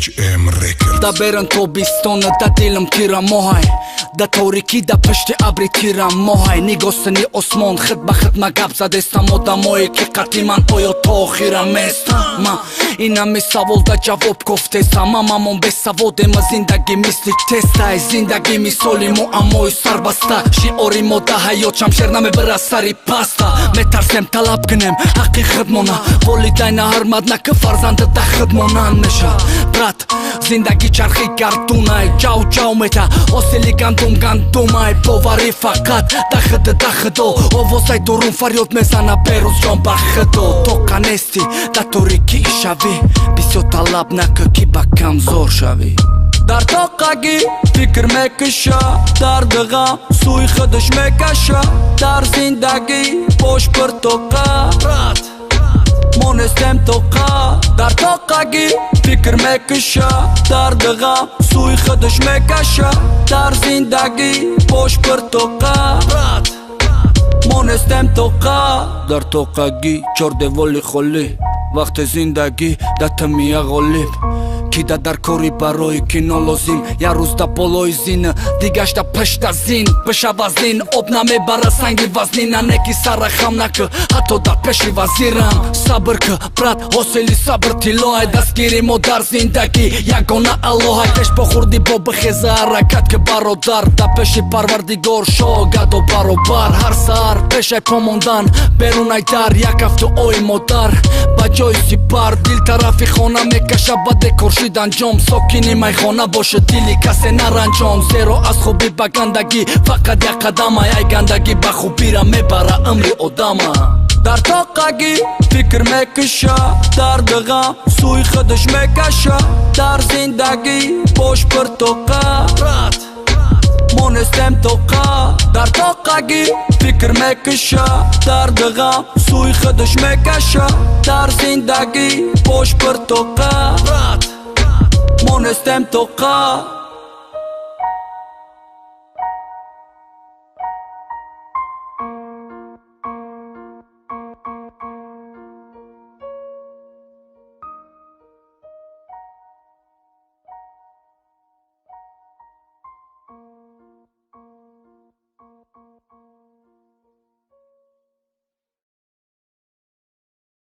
HM Records. Da berën Tobiston, da dilëm tira mohaj, da toriki da pështi abri tira mohaj. Një gosë një Osmon, khët ba khët ma gabza desta moda moj, ke katiman ojo to khira mesta. Ma ina mi savol da gjavop koftesa, mama mon besa vode më zindagi misli testa. E zindagi mi soli mu amoj sarbasta, shi ori moda hajo qam sherna me bëra sari pasta. Me tarsem talap gënem, haki khëdmona, voli dajna harmadna këfarzan të ta khëdmona nesha. Brat, zindagi qarki kartunaj, gjau gjau me ta, ose li gandum gandumaj, po vari fakat, da khëdo, o vosaj durun farjot me zana berus gjon ba khëdo. To kanesti, da toriki ishavi, bisjo talap na këkiba kam zor shavi. Dar tokagi, fikr me kësha, dar dëgam, suj khëdësh me kasha, dar zindagi, posh për toka, mones tem toka. Dar tokagi, fikr me kësha, dar dëgam, suj khëdësh me kasha, dar zindagi, posh për toka, mones tem toka. Dar tokagi, qorde voli kholi, vaqte zindagi, da të mija golip. Kida dar kori baroj kinolozim, jaruz da poloj zin, digash da pështa zin, pësha vazlin, opna me bara sangi vazlin, a neki sara khamna kë, hato da peshi vaziram. Sabër kë, brat, ose li sabër ti loj, da skiri mo dar zindagi, ja gona aloha, kesh po khurdi bo bëkheza arakat kë barodar, da peshi parvar digor sho, gado barobar, har sar, peshaj po mondan, berun ajtar, ja kaftu oj modar, bajoj si par, dil tarafi khona me kasha bade korsh dan gjom, sokini majhona boshë tili ka se naranjom. Zero as hobi ba gandagi, fakat ja kadama, jaj gandagi ba khubira me bara ëmri odama. Dar tokagi, fikr me kësha, dar dëgam, suj khëdësh me kasha, dar zindagi, posh për toka, mones tem toka. Dar tokagi, fikr me kësha, dar dëgam, suj khëdësh me kasha, dar zindagi, posh për toka, mones tem toka.